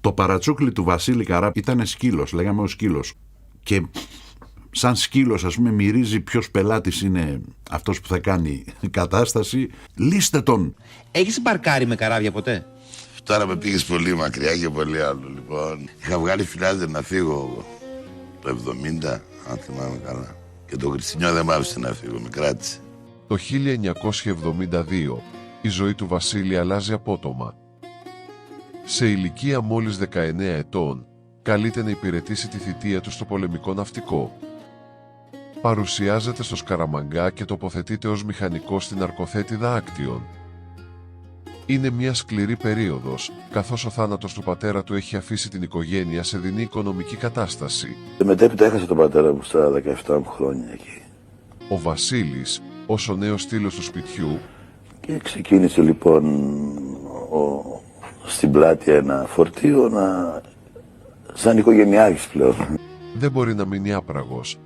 Το παρατσούκλι του Βασίλη Καρά ήταν σκύλος, λέγαμε ο σκύλος. Και σαν σκύλος, ας πούμε, μυρίζει ποιος πελάτης είναι αυτός που θα κάνει κατάσταση. Λύστε τον. Έχεις μπαρκάρει με καράβια ποτέ? Τώρα με πήγες πολύ μακριά και πολύ άλλο. Λοιπόν, είχα βγάλει φυλάδια να φύγω το 70, αν θυμάμαι καλά. Και το Χριστινιό δεν μ' άφησε να φύγω, με κράτησε. Το 1972 η ζωή του Βασίλη αλλάζει απότομα. Σε ηλικία μόλις 19 ετών, καλείται να υπηρετήσει τη θητεία του στο πολεμικό ναυτικό. Παρουσιάζεται στο Σκαραμαγκά και τοποθετείται ως μηχανικός στην Αρκοθέτιδα Άκτιον. Είναι μια σκληρή περίοδος, καθώς ο θάνατος του πατέρα του έχει αφήσει την οικογένεια σε δεινή οικονομική κατάσταση. Μετέπειτα έχασα τον πατέρα μου στα 17 μου χρόνια εκεί. Ο Βασίλης, ως ο νέος στήλος του σπιτιού, Και ξεκίνησε λοιπόν στην πλάτη ένα φορτίο σαν οικογενειάρχης πλέον. δεν μπορεί να μείνει άπραγος.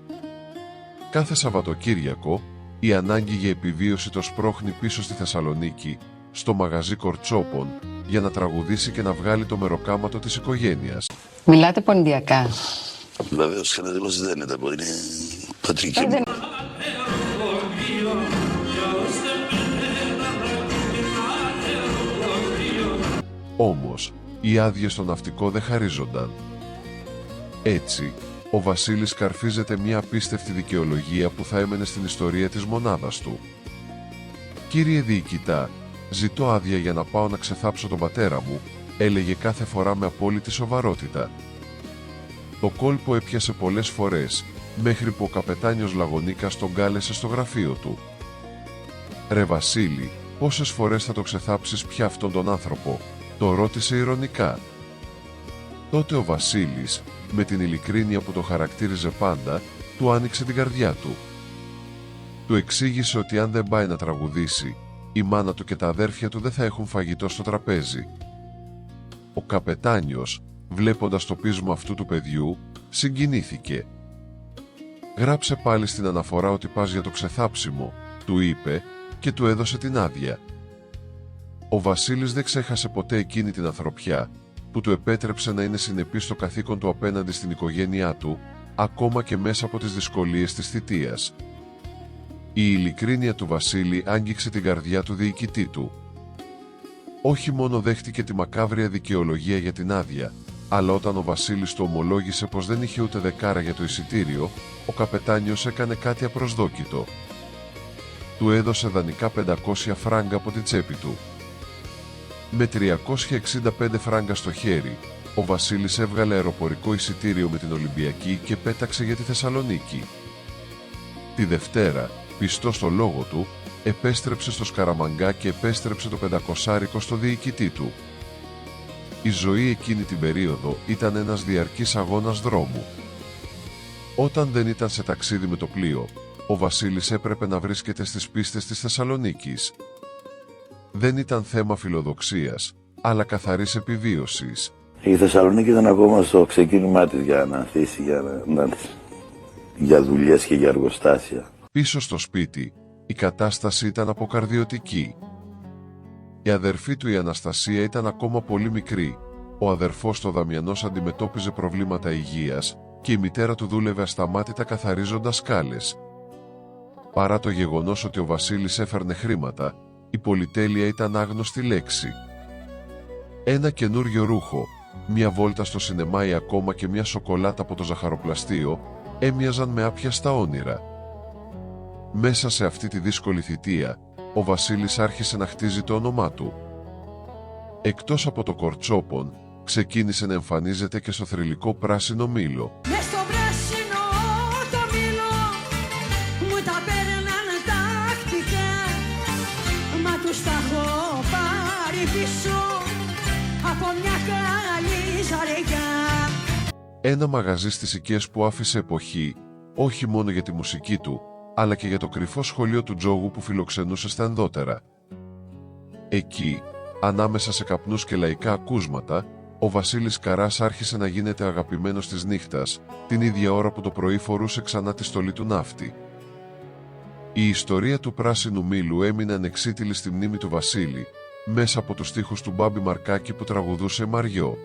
Κάθε Σαββατοκύριακο, η ανάγκη για επιβίωση το σπρώχνει πίσω στη Θεσσαλονίκη, στο μαγαζί κορτσόπων, για να τραγουδήσει και να βγάλει το μεροκάματο της οικογένειας. Μιλάτε πονδιακά? Βεβαίως, κανένα γλώσσα δεν είναι τα πω, είναι πατρική μου. Όμως, οι άδειες στο ναυτικό δεν χαρίζονταν. Έτσι, ο Βασίλης καρφίζεται μια απίστευτη δικαιολογία που θα έμενε στην ιστορία της μονάδας του. «Κύριε Διοικητά, ζητώ άδεια για να πάω να ξεθάψω τον πατέρα μου», έλεγε κάθε φορά με απόλυτη σοβαρότητα. Το κόλπο έπιασε πολλές φορές, μέχρι που ο καπετάνιος Λαγωνίκας τον κάλεσε στο γραφείο του. «Ρε Βασίλη, πόσες φορές θα το ξεθάψεις πια αυτόν τον άνθρωπο?» το ρώτησε ειρωνικά. Τότε ο Βασίλης, με την ειλικρίνεια που το χαρακτήριζε πάντα, του άνοιξε την καρδιά του. Του εξήγησε ότι αν δεν πάει να τραγουδήσει, η μάνα του και τα αδέρφια του δεν θα έχουν φαγητό στο τραπέζι. Ο καπετάνιος, βλέποντας το πείσμα αυτού του παιδιού, συγκινήθηκε. «Γράψε πάλι στην αναφορά ότι πας για το ξεθάψιμο», του είπε και του έδωσε την άδεια. Ο Βασίλης δεν ξέχασε ποτέ εκείνη την ανθρωπιά που του επέτρεψε να είναι συνεπής στο καθήκον του απέναντι στην οικογένειά του, ακόμα και μέσα από τις δυσκολίες της θητείας. Η ειλικρίνεια του Βασίλη άγγιξε την καρδιά του διοικητή του. Όχι μόνο δέχτηκε τη μακάβρια δικαιολογία για την άδεια, αλλά όταν ο Βασίλης του ομολόγησε πως δεν είχε ούτε δεκάρα για το εισιτήριο, ο καπετάνιος έκανε κάτι απροσδόκητο. Του έδωσε δανεικά 500 φράγκα από την τσέπη του. Με 365 φράγκα στο χέρι, ο Βασίλης έβγαλε αεροπορικό εισιτήριο με την Ολυμπιακή και πέταξε για τη Θεσσαλονίκη. Τη Δευτέρα, πιστός στο λόγο του, επέστρεψε στο Σκαραμαγκά και επέστρεψε το 500 στο διοικητή του. Η ζωή εκείνη την περίοδο ήταν ένας διαρκής αγώνας δρόμου. Όταν δεν ήταν σε ταξίδι με το πλοίο, ο Βασίλης έπρεπε να βρίσκεται στις πίστες της Θεσσαλονίκης. Δεν ήταν θέμα φιλοδοξίας, αλλά καθαρής επιβίωσης. Η Θεσσαλονίκη ήταν ακόμα στο ξεκίνημά της για να ανθίσει, για δουλειές και για εργοστάσια. Πίσω στο σπίτι, η κατάσταση ήταν αποκαρδιωτική. Η αδερφή του η Αναστασία ήταν ακόμα πολύ μικρή. Ο αδερφός του ο Δαμιανός αντιμετώπιζε προβλήματα υγείας και η μητέρα του δούλευε ασταμάτητα καθαρίζοντας σκάλες. Παρά το γεγονός ότι ο Βασίλης έφερνε χρήματα, η πολυτέλεια ήταν άγνωστη λέξη. Ένα καινούριο ρούχο, μια βόλτα στο σινεμά ή ακόμα και μια σοκολάτα από το ζαχαροπλαστείο έμοιαζαν με άπιαστα όνειρα. Μέσα σε αυτή τη δύσκολη θητεία, ο Βασίλης άρχισε να χτίζει το όνομά του. Εκτός από το κορτσόπον, ξεκίνησε να εμφανίζεται και στο θρυλικό Πράσινο Μήλο. Μες στο πράσινο το μήλο μου τα παίρναν τακτικά, μα τους τα έχω πάρει πίσω από μια καλή ζαριά. Ένα μαγαζί στις οικίες που άφησε εποχή, όχι μόνο για τη μουσική του, αλλά και για το κρυφό σχολείο του τζόγου που φιλοξενούσε στα ενδότερα. Εκεί, ανάμεσα σε καπνούς και λαϊκά ακούσματα, ο Βασίλης Καράς άρχισε να γίνεται αγαπημένος της νύχτας, την ίδια ώρα που το πρωί φορούσε ξανά τη στολή του ναύτη. Η ιστορία του Πράσινου Μήλου έμεινε ανεξίτηλη στη μνήμη του Βασίλη, μέσα από τους στίχους του Μπάμπη Μαρκάκη που τραγουδούσε Μαριό.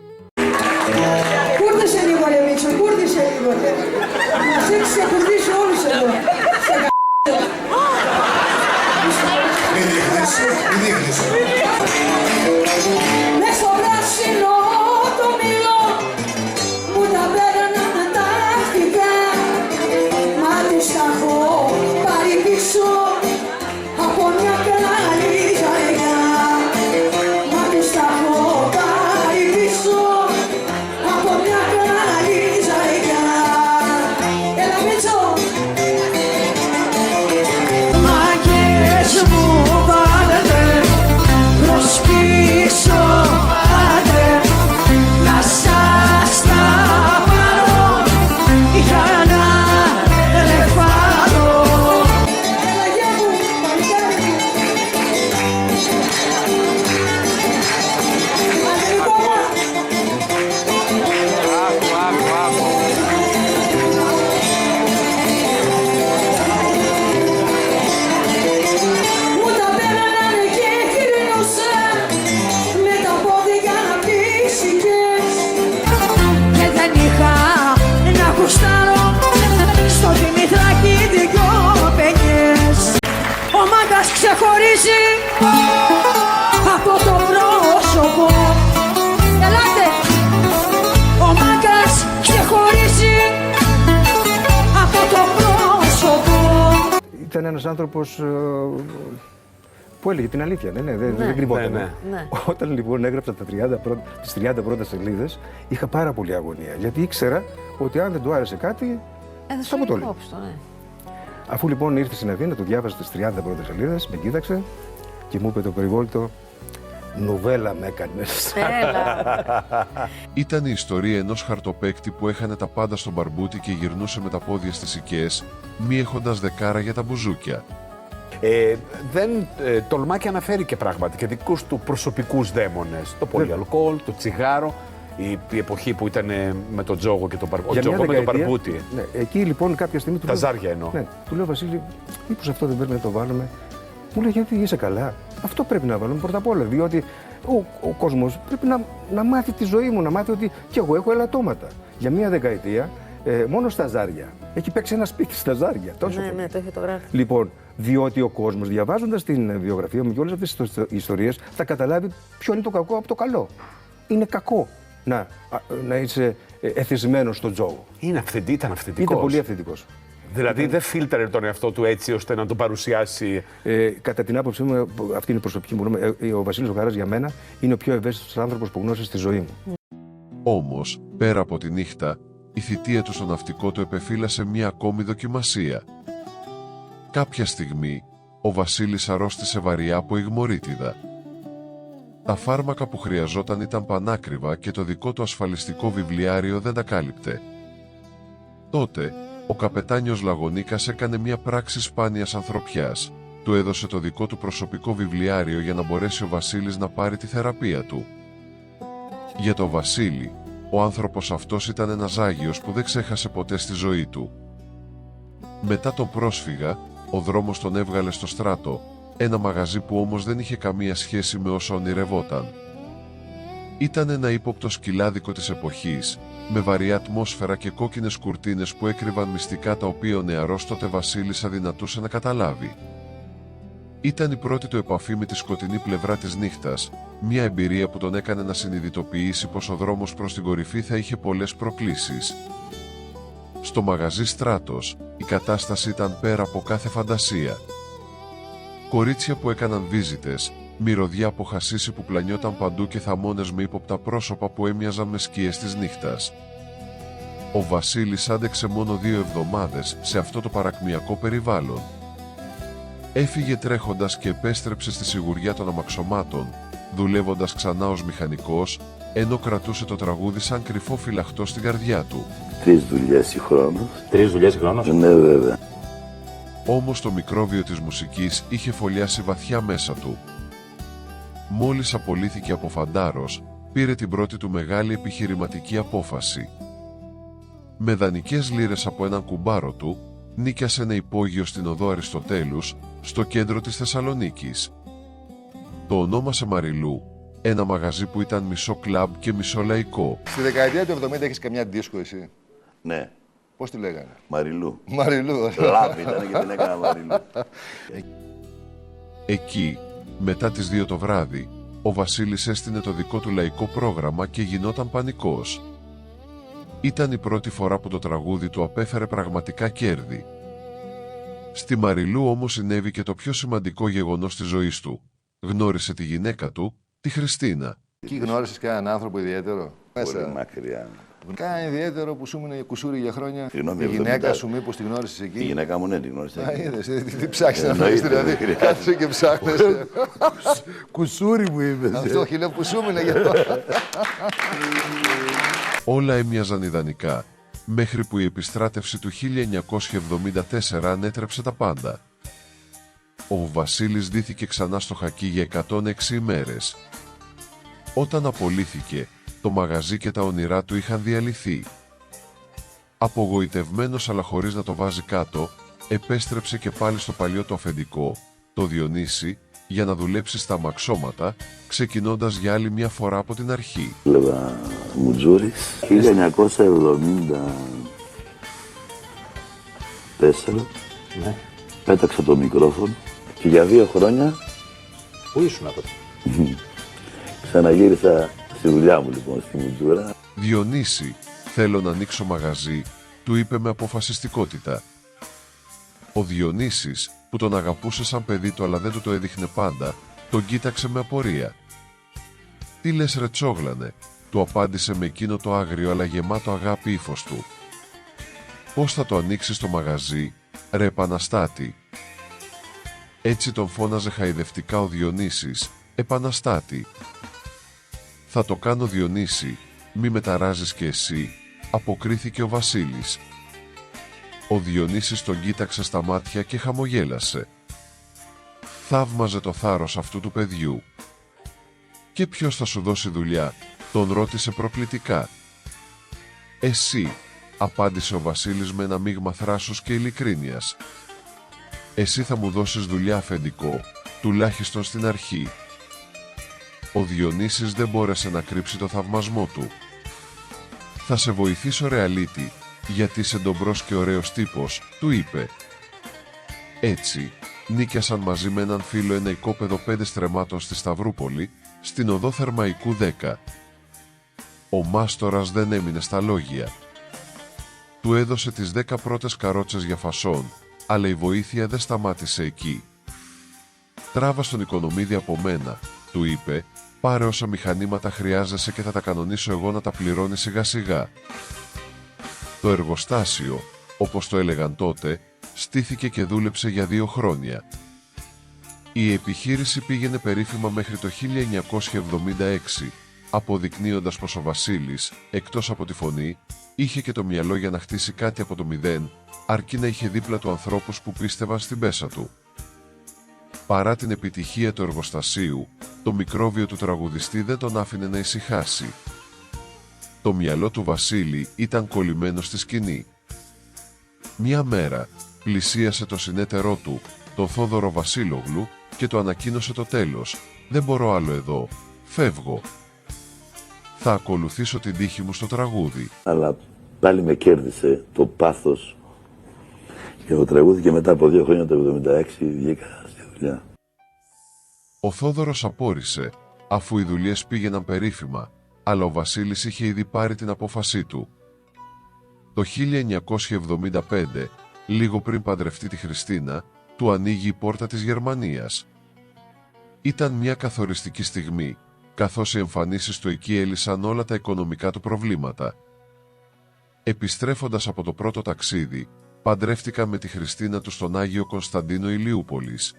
Κούρδισε λίγο ρε Μίτσο, κούρδισε λίγο ρε. Μας έχεις ξεκουρδίσει όλους εδώ. Μην δείχνεις. Μες στο πράσινο το μήλο μου τα πέραναν τα αρχικά. Μα τις τα έχω πάρει πίσω από μια καλή ζαριά. Μα τις τα έχω πάρει πίσω από μια καλή ζαριά. Έλα Μίτσο! Μάγκες μου βάλετε προς πίσω πάτε να σας τα πάρω είχα ένα ελεφάντο. Έλα γεια μου, παλικάρι μου. Άντε λοιπόν. Μου τα πέραναν και γυρνούσα με τα πόδια φυσικές και δεν είχα να κουστάρω στο Δημητράκι δυο παινιές. Ο μάγκας ξεχωρίζει από το πρόσωπο. Ελάτε! Ο μάγκας ξεχωρίζει από το πρόσωπο. Ήταν ένας άνθρωπος που έλεγε την αλήθεια, δεν κρυβόταν. Όταν λοιπόν έγραψα τις 30 πρώτες σελίδες, είχα πάρα πολύ αγωνία. Γιατί ήξερα ότι αν δεν του άρεσε κάτι, θα μου το λέει. Αφού λοιπόν ήρθε στην Αθήνα, το διάβασε τις 30 πρώτες σελίδες, με κοίταξε και μου είπε το περιβόλητο, νουβέλα με έκανες. Ήταν η ιστορία ενός χαρτοπαίκτη που έχανε τα πάντα στον μπαρμπούτι και γυρνούσε με τα πόδια στις οικίες, μη έχοντας δεκάρα για τα μπουζούκια. Δεν τολμά και αναφέρει και πράγματι και δικούς του προσωπικούς δαίμονες. Το πολυαλκοόλ, το τσιγάρο, η εποχή που ήταν με τον τζόγο και τον μπαρμπούτι. Ναι, εκεί λοιπόν κάποια στιγμή Τα ζάρια εννοώ. Ναι, του λέω Βασίλη, μήπως αυτό δεν πρέπει να το βάλουμε. Μου λέει γιατί είσαι καλά. Αυτό πρέπει να βάλουμε πρώτα απ' όλα. Διότι ο κόσμος πρέπει να μάθει τη ζωή μου, να μάθει ότι κι εγώ έχω ελαττώματα. Για μία δεκαετία μόνο στα ζάρια. Έχει παίξει ένα σπίτι στα ζάρια. Τόσο Ναι, το έχει το γράφει. Λοιπόν, διότι ο κόσμος διαβάζοντας την βιογραφία μου και όλες αυτές τις ιστορίες θα καταλάβει ποιο είναι το κακό από το καλό. Είναι κακό να είσαι εθισμένος στον τζόγο. Ήταν αυθεντικός. Ήταν πολύ αυθεντικός. Δηλαδή δεν φίλτραρε τον εαυτό του έτσι ώστε να τον παρουσιάσει. Κατά την άποψή μου, αυτή είναι η προσωπική μου γνώμη, ο Βασίλης ο Χαράς για μένα είναι ο πιο ευαίσθητος άνθρωπος που γνώρισα στη ζωή μου. Όμως, πέρα από τη νύχτα, η θητεία του στο ναυτικό του επεφύλασε μια ακόμη δοκιμασία. Κάποια στιγμή, ο Βασίλης αρρώστησε βαριά από ιγμωρίτιδα. Τα φάρμακα που χρειαζόταν ήταν πανάκριβα και το δικό του ασφαλιστικό βιβλιάριο δεν τα κάλυπτε. Τότε, ο καπετάνιος Λαγωνίκας έκανε μια πράξη σπάνιας ανθρωπιάς. Του έδωσε το δικό του προσωπικό βιβλιάριο για να μπορέσει ο Βασίλης να πάρει τη θεραπεία του. Για τον Βασίλη, ο άνθρωπος αυτός ήταν ένας Άγιος που δεν ξέχασε ποτέ στη ζωή του. Μετά τον πρόσφυγα, ο δρόμος τον έβγαλε στο στράτο, ένα μαγαζί που όμως δεν είχε καμία σχέση με όσα ονειρευόταν. Ήταν ένα ύποπτο σκυλάδικο της εποχής, με βαριά ατμόσφαιρα και κόκκινες κουρτίνες που έκρυβαν μυστικά τα οποία ο νεαρός τότε Βασίλης αδυνατούσε να καταλάβει. Ήταν η πρώτη του επαφή με τη σκοτεινή πλευρά της νύχτας, μια εμπειρία που τον έκανε να συνειδητοποιήσει πως ο δρόμος προς την κορυφή θα είχε πολλές προκλήσεις. Στο μαγαζί Στράτος, η κατάσταση ήταν πέρα από κάθε φαντασία. Κορίτσια που έκαναν βίζιτες, μυρωδιά από χασίσι που πλανιόταν παντού και θαμώνες με ύποπτα πρόσωπα που έμοιαζαν με σκιές της νύχτας. Ο Βασίλης άντεξε μόνο 2 εβδομάδες σε αυτό το παρακμιακό περιβάλλον. Έφυγε τρέχοντας και επέστρεψε στη σιγουριά των αμαξωμάτων, δουλεύοντας ξανά ως μηχανικός, ενώ κρατούσε το τραγούδι σαν κρυφό φυλαχτό στην καρδιά του. 3 δουλειές συγχρόνως. 3 δουλειές συγχρόνως. Ναι, βέβαια. Όμως το μικρόβιο της μουσικής είχε φωλιάσει βαθιά μέσα του. Μόλις απολύθηκε από φαντάρος, πήρε την πρώτη του μεγάλη επιχειρηματική απόφαση. Με δανεικές λίρες από έναν κουμπάρο του, νίκιασε ένα υπόγειο στην οδό Αριστοτέλους, στο κέντρο της Θεσσαλονίκης. Το ονόμασε Μαριλού, ένα μαγαζί που ήταν μισό κλαμπ και μισό λαϊκό. Στη δεκαετία του 70 έχεις καμιά δίσκο εσύ? Ναι. Πώς τη λέγανε? Μαριλού. Μαριλού. Λάβη ήταν και την έκανα Μαριλού. Εκεί, μετά τις 2 το βράδυ, ο Βασίλης έστεινε το δικό του λαϊκό πρόγραμμα και γινόταν πανικός. Ήταν η πρώτη φορά που το τραγούδι του απέφερε πραγματικά κέρδη. Στη Μαριλού όμως συνέβη και το πιο σημαντικό γεγονός της ζωής του. Γνώρισε τη γυναίκα του, τη Χριστίνα. Εκεί γνώρισες κανέναν άνθρωπο ιδιαίτερο? Πολύ μακριά. Κανένα ιδιαίτερο που σου έμεινε κουσούρι για χρόνια? Συγγνώμη, η γυναίκα 70. σου μήπως τη γνώρισες εκεί? Η γυναίκα μου ναι, την γνώρισα. Α, είδες, τι ψάξεις να βρεις δηλαδή? Κάθεσαι και ψάχνεσαι. Κουσούρι μου είπες. Αυτό όχι, λέω κουσούμινε γι' αυτό. Όλα έμοιαζαν ιδανικά, μέχρι που η επιστράτευση του 1974 ανέτρεψε τα πάντα. Ο Βασίλης ντύθηκε ξανά στο χακί για 106 ημέρες. Όταν απολύθηκε, το μαγαζί και τα όνειρά του είχαν διαλυθεί. Απογοητευμένος αλλά χωρίς να το βάζει κάτω, επέστρεψε και πάλι στο παλιό το αφεντικό, το Διονύση, για να δουλέψει στα αμαξώματα, ξεκινώντας για άλλη μια φορά από την αρχή. Λέγα Μουτζούρης. 1974 Ναι. πέταξα το μικρόφωνο και για 2 χρόνια Πού ήσουν τότε? ξαναγύρισα στη δουλειά μου λοιπόν στη Μουτζούρα. Διονύση, θέλω να ανοίξω μαγαζί, του είπε με αποφασιστικότητα. Ο Διονύσης, που τον αγαπούσε σαν παιδί του αλλά δεν του το έδειχνε πάντα, τον κοίταξε με απορία. «Τι λες ρε τσόγλανε», του απάντησε με εκείνο το άγριο αλλά γεμάτο αγάπη ύφος του. «Πώς θα το ανοίξεις το μαγαζί, ρε επαναστάτη?» Έτσι τον φώναζε χαϊδευτικά ο Διονύσης, «Επαναστάτη». «Θα το κάνω Διονύση, μη με ταράζεις και εσύ», αποκρίθηκε ο Βασίλης. Ο Διονύσης τον κοίταξε στα μάτια και χαμογέλασε. Θαύμαζε το θάρρος αυτού του παιδιού. «Και ποιος θα σου δώσει δουλειά?» τον ρώτησε προκλητικά. «Εσύ», απάντησε ο Βασίλης με ένα μείγμα θράσους και ειλικρίνειας. «Εσύ θα μου δώσεις δουλειά, αφεντικό, τουλάχιστον στην αρχή». Ο Διονύσης δεν μπόρεσε να κρύψει το θαυμασμό του. «Θα σε βοηθήσω ρε αλήτη, γιατί είσαι ντομπρός και ωραίος τύπος», του είπε. Έτσι, νίκιασαν μαζί με έναν φίλο ένα οικόπεδο 5 στρεμμάτων στη Σταυρούπολη, στην οδό Θερμαϊκού 10. Ο μάστορας δεν έμεινε στα λόγια. Του έδωσε τις 10 πρώτες καρότσες για φασόν, αλλά η βοήθεια δεν σταμάτησε εκεί. «Τράβα στον Οικονομίδη από μένα», του είπε, «πάρε όσα μηχανήματα χρειάζεσαι και θα τα κανονίσω εγώ να τα πληρώνεις σιγά σιγά». Το εργοστάσιο, όπως το έλεγαν τότε, στήθηκε και δούλεψε για 2 χρόνια. Η επιχείρηση πήγαινε περίφημα μέχρι το 1976, αποδεικνύοντας πως ο Βασίλης, εκτός από τη φωνή, είχε και το μυαλό για να χτίσει κάτι από το μηδέν, αρκεί να είχε δίπλα του ανθρώπους που πίστευαν στην πέσα του. Παρά την επιτυχία του εργοστασίου, το μικρόβιο του τραγουδιστή δεν τον άφηνε να ησυχάσει. Το μυαλό του Βασίλη ήταν κολλημένο στη σκηνή. Μια μέρα πλησίασε το συνέτερό του, τον Θόδωρο Βασίλογλου, και του ανακοίνωσε το τέλος. «Δεν μπορώ άλλο εδώ. Φεύγω. Θα ακολουθήσω την τύχη μου στο τραγούδι». Αλλά πάλι με κέρδισε το πάθος και το τραγούδι και μετά από 2 χρόνια το 1976 βγήκα στη δουλειά. Ο Θόδωρος απόρρισε, αφού οι δουλειές πήγαιναν περίφημα, αλλά ο Βασίλης είχε ήδη πάρει την απόφασή του. Το 1975, λίγο πριν παντρευτεί τη Χριστίνα, του ανοίγει η πόρτα της Γερμανίας. Ήταν μια καθοριστική στιγμή, καθώς οι εμφανίσεις του εκεί έλυσαν όλα τα οικονομικά του προβλήματα. Επιστρέφοντας από το πρώτο ταξίδι, παντρεύτηκα με τη Χριστίνα του στον Άγιο Κωνσταντίνο Ηλιούπολης.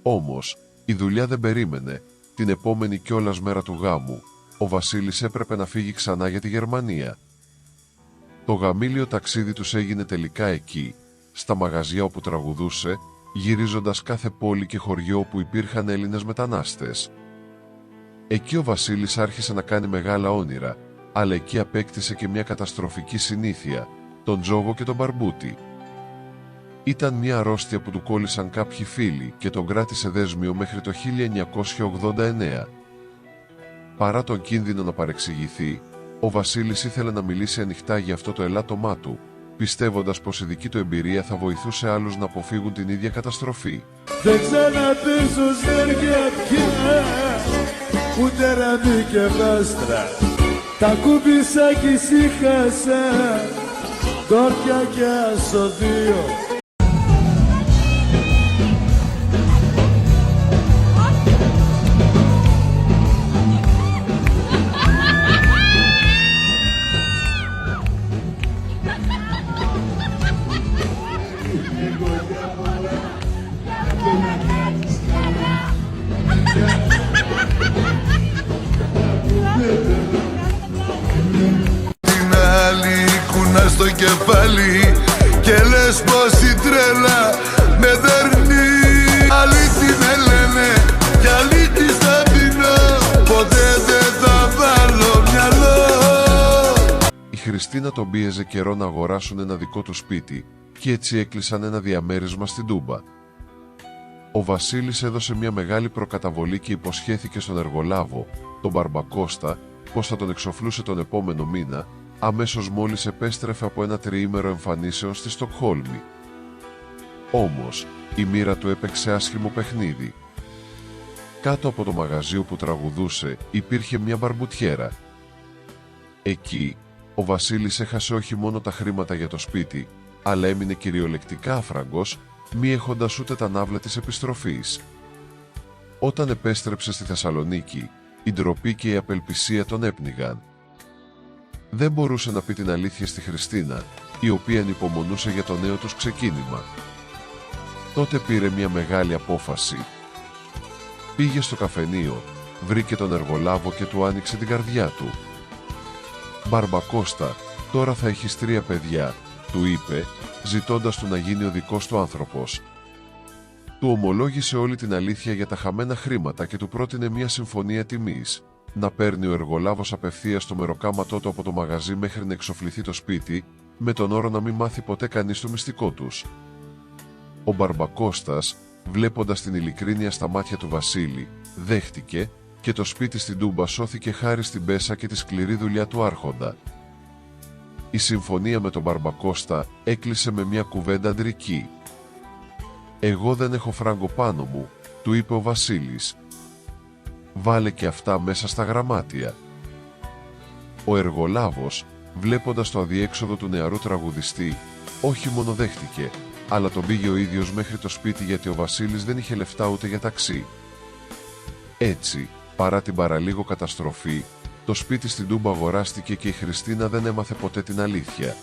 Όμως, η δουλειά δεν περίμενε. Την επόμενη κιόλας μέρα του γάμου, ο Βασίλης έπρεπε να φύγει ξανά για τη Γερμανία. Το γαμήλιο ταξίδι τους έγινε τελικά εκεί, στα μαγαζιά όπου τραγουδούσε, γυρίζοντας κάθε πόλη και χωριό όπου υπήρχαν Έλληνες μετανάστες. Εκεί ο Βασίλης άρχισε να κάνει μεγάλα όνειρα, αλλά εκεί απέκτησε και μια καταστροφική συνήθεια, τον τζόγο και τον μπαρμπούτι. Ήταν μια αρρώστια που του κόλλησαν κάποιοι φίλοι και τον κράτησε δέσμιο μέχρι το 1989. Παρά τον κίνδυνο να παρεξηγηθεί, ο Βασίλης ήθελε να μιλήσει ανοιχτά για αυτό το ελάττωμά του, πιστεύοντας πως η δική του εμπειρία θα βοηθούσε άλλους να αποφύγουν την ίδια καταστροφή. Δεν ξαναπέσω ζέρια πια, ούτε ραβί και βάστρα. Τα κούμπησα κι ησύχασα, τόρια και ασοδείο. Την άλλη κουνά στο κεφάλι και λες πως η τρέλα με δέρνει. Αλήτη με λένε κι αλήτη στα πεινώ, ποτέ δεν θα βάλω μυαλό. Η Χριστίνα τον πίεζε καιρό να αγοράσουν ένα δικό του σπίτι και έτσι έκλεισαν ένα διαμέρισμα στην Τούμπα. Ο Βασίλης έδωσε μια μεγάλη προκαταβολή και υποσχέθηκε στον εργολάβο, τον Μπαρμπακώστα, πως θα τον εξοφλούσε τον επόμενο μήνα, αμέσως μόλις επέστρεφε από ένα τριήμερο εμφανίσεων στη Στοκχόλμη. Όμως, η μοίρα του έπαιξε άσχημο παιχνίδι. Κάτω από το μαγαζί που τραγουδούσε υπήρχε μια μπαρμπουτιέρα. Εκεί, ο Βασίλης έχασε όχι μόνο τα χρήματα για το σπίτι, αλλά έμεινε κυριολεκτικά άφραγκος, μη έχοντας ούτε τα ναύλα της επιστροφής. Όταν επέστρεψε στη Θεσσαλονίκη, η ντροπή και η απελπισία τον έπνιγαν. Δεν μπορούσε να πει την αλήθεια στη Χριστίνα, η οποία ανυπομονούσε για το νέο τους ξεκίνημα. Τότε πήρε μια μεγάλη απόφαση. Πήγε στο καφενείο, βρήκε τον εργολάβο και του άνοιξε την καρδιά του. «Μπαρμπακώστα, τώρα θα έχεις 3 παιδιά», του είπε, ζητώντας του να γίνει ο δικός του άνθρωπος. Του ομολόγησε όλη την αλήθεια για τα χαμένα χρήματα και του πρότεινε μια συμφωνία τιμής, να παίρνει ο εργολάβος απευθείας το μεροκάματό του από το μαγαζί μέχρι να εξοφληθεί το σπίτι, με τον όρο να μην μάθει ποτέ κανείς το μυστικό τους. Ο Μπαρμπακώστας, βλέποντας την ειλικρίνεια στα μάτια του Βασίλη, δέχτηκε και το σπίτι στην Τούμπα σώθηκε χάρη στην πέσα και τη σκληρή δουλειά του άρχοντα. Η συμφωνία με τον Μπαρμπακώστα έκλεισε με μια κουβέντα αντρική. «Εγώ δεν έχω φράγκο πάνω μου», του είπε ο Βασίλης. «Βάλε και αυτά μέσα στα γραμμάτια». Ο εργολάβος, βλέποντας το αδιέξοδο του νεαρού τραγουδιστή, όχι μόνο δέχτηκε, αλλά τον πήγε ο ίδιος μέχρι το σπίτι γιατί ο Βασίλης δεν είχε λεφτά ούτε για ταξί. Έτσι, παρά την παραλίγο καταστροφή, το σπίτι στην Τούμπα αγοράστηκε και η Χριστίνα δεν έμαθε ποτέ την αλήθεια.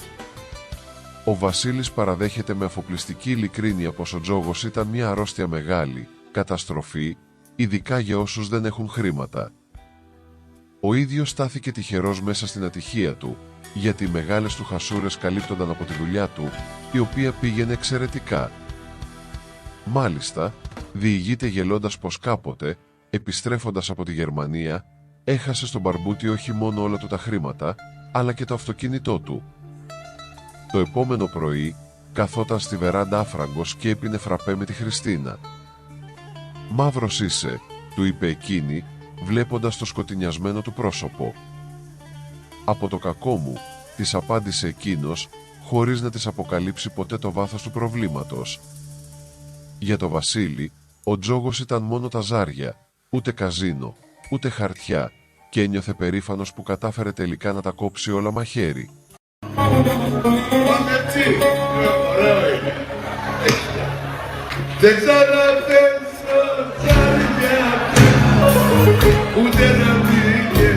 Ο Βασίλης παραδέχεται με αφοπλιστική ειλικρίνεια πως ο τζόγος ήταν μια αρρώστια μεγάλη, καταστροφή, ειδικά για όσους δεν έχουν χρήματα. Ο ίδιος στάθηκε τυχερός μέσα στην ατυχία του, γιατί οι μεγάλες του χασούρες καλύπτονταν από τη δουλειά του, η οποία πήγαινε εξαιρετικά. Μάλιστα, διηγείται γελώντας πως κάποτε, επιστρέφοντας από τη Γερμανία, έχασε στον μπαρμπούτι όχι μόνο όλα του τα χρήματα, αλλά και το αυτοκίνητό του. Το επόμενο πρωί, καθόταν στη βεράντα άφραγκος και έπινε φραπέ με τη Χριστίνα. «Μαύρος είσαι», του είπε εκείνη, βλέποντας το σκοτεινιασμένο του πρόσωπο. «Από το κακό μου», της απάντησε εκείνος, χωρίς να της αποκαλύψει ποτέ το βάθος του προβλήματος. Για το Βασίλη, ο τζόγος ήταν μόνο τα ζάρια, ούτε καζίνο, ούτε χαρτιά, και ένιωθε περήφανος που κατάφερε τελικά να τα κόψει όλα μαχαίρι. Δεν ξαναπέσω ζάρια ούτε να πήγε.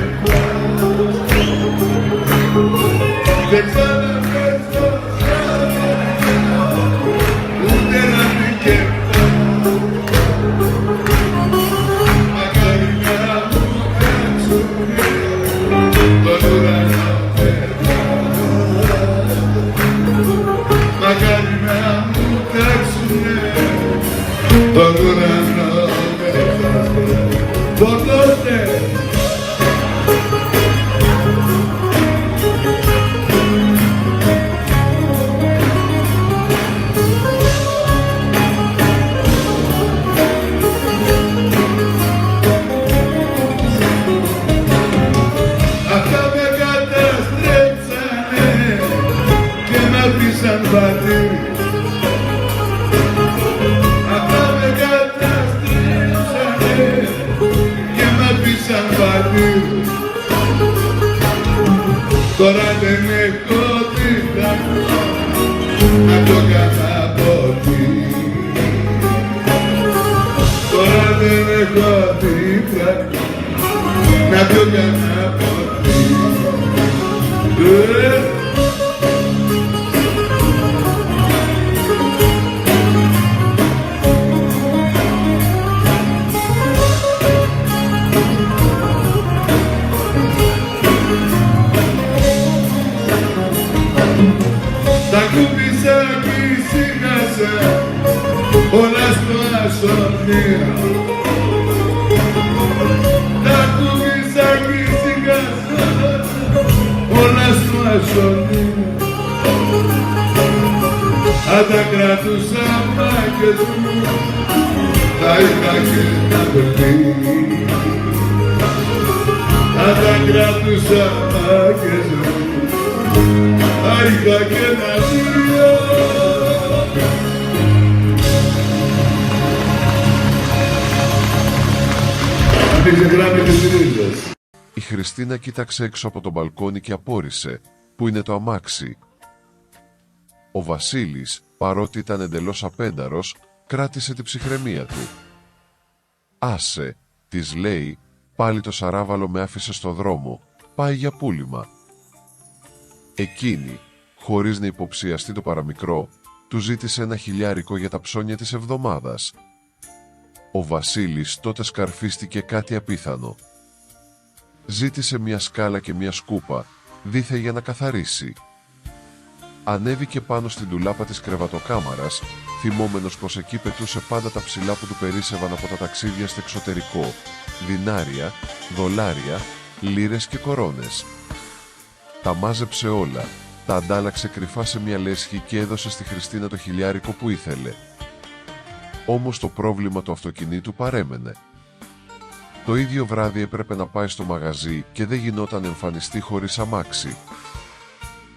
Δεν ξαναπέσω ζάρια ούτε να πήγε. Μακάρι να μου τρέξουνε τον ουρανό. Μακάρι να μου τρέξουνε τον ουρανό. Τώρα δεν έχω τίποτα να το καταποτεί. Τώρα δεν έχω τίποτα να το καταποτεί. Τα κούπισα κι ησύχασα όλα στο ασονείο. Τα κούπισα κι ησύχασα όλα στο ασονείο. Αν τα κρατούσα μάκες μου θα είχα και τα παιδί. Αν τα κρατούσα μάκες μου θα είχα και ένα δύο. Η Χριστίνα κοίταξε έξω από το μπαλκόνι και απόρρισε. Πού είναι το αμάξι? Ο Βασίλης, παρότι ήταν εντελώς απένταρος, κράτησε την ψυχραιμία του. «Άσε», της λέει, «πάλι το σαράβαλο με άφησε στο δρόμο, πάει για πούλημα». Εκείνη, χωρίς να υποψιαστεί το παραμικρό, του ζήτησε 1 χιλιάρικο για τα ψώνια της εβδομάδας. Ο Βασίλης τότε σκαρφίστηκε κάτι απίθανο. Ζήτησε μια σκάλα και μια σκούπα, δίθε για να καθαρίσει. Ανέβηκε πάνω στην ντουλάπα της κρεβατοκάμαρας, θυμόμενος πως εκεί πετούσε πάντα τα ψηλά που του περίσσευαν από τα ταξίδια στο εξωτερικό, δινάρια, δολάρια, λίρες και κορώνες. Τα μάζεψε όλα, τα αντάλλαξε κρυφά σε μια λέσχη και έδωσε στη Χριστίνα το χιλιάρικο που ήθελε. Όμως το πρόβλημα του αυτοκινήτου παρέμενε. Το ίδιο βράδυ έπρεπε να πάει στο μαγαζί και δεν γινόταν εμφανιστεί χωρίς αμάξι.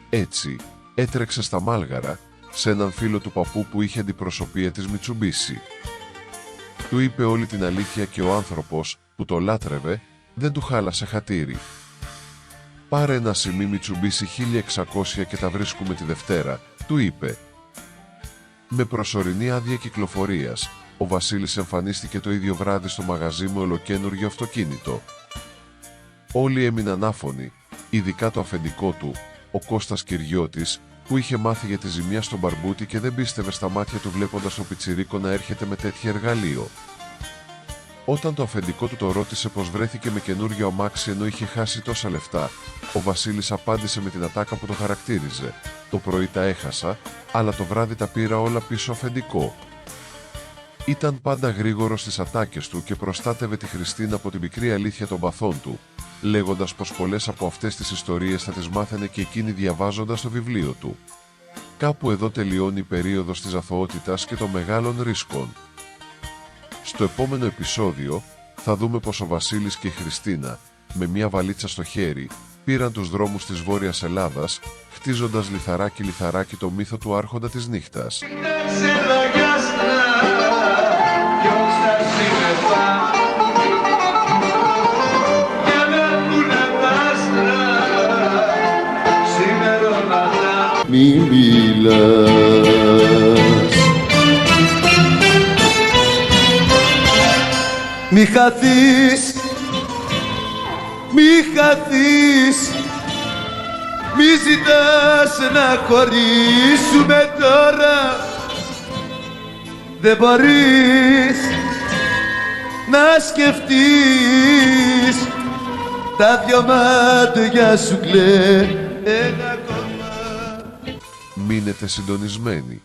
Έτσι, έτρεξε στα Μάλγαρα, σε έναν φίλο του παππού που είχε αντιπροσωπεία της Μιτσουμπίση. Του είπε όλη την αλήθεια και ο άνθρωπος, που το λάτρευε, δεν του χάλασε χατήρι. «Πάρε ένα σημείο Μιτσουμπίση 1600 και τα βρίσκουμε τη Δευτέρα», του είπε. Με προσωρινή άδεια κυκλοφορίας, ο Βασίλης εμφανίστηκε το ίδιο βράδυ στο μαγαζί με ολοκαίνουργιο αυτοκίνητο. Όλοι έμειναν άφωνοι, ειδικά το αφεντικό του, ο Κώστας Κυριώτης, που είχε μάθει για τη ζημιά στον μπαρμπούτι και δεν πίστευε στα μάτια του βλέποντας το πιτσιρίκο να έρχεται με τέτοιο εργαλείο. Όταν το αφεντικό του το ρώτησε πως βρέθηκε με καινούριο αμάξι ενώ είχε χάσει τόσα λεφτά, ο Βασίλης απάντησε με την ατάκα που το χαρακτήριζε. «Το πρωί τα έχασα, αλλά το βράδυ τα πήρα όλα πίσω αφεντικό». Ήταν πάντα γρήγορος στις ατάκες του και προστάτευε τη Χριστίνα από την πικρή αλήθεια των παθών του, λέγοντας πως πολλές από αυτές τις ιστορίες θα τις μάθαινε και εκείνη διαβάζοντας το βιβλίο του. Κάπου εδώ τελειώνει η περίοδος της αθωότητας και των μεγάλων ρίσκων. Στο επόμενο επεισόδιο θα δούμε πως ο Βασίλης και η Χριστίνα, με μια βαλίτσα στο χέρι, πήραν τους δρόμους της Βόρειας Ελλάδας, χτίζοντας λιθαράκι-λιθαράκι το μύθο του Άρχοντα της Νύχτας. Μη μιλάς, μη χαθείς, μη χαθείς, μη ζητάς να χωρίσουμε τώρα. Δεν μπορείς να σκεφτείς, τα δυο μάτια σου κλαις ένα ακόμα. Μείνετε συντονισμένοι.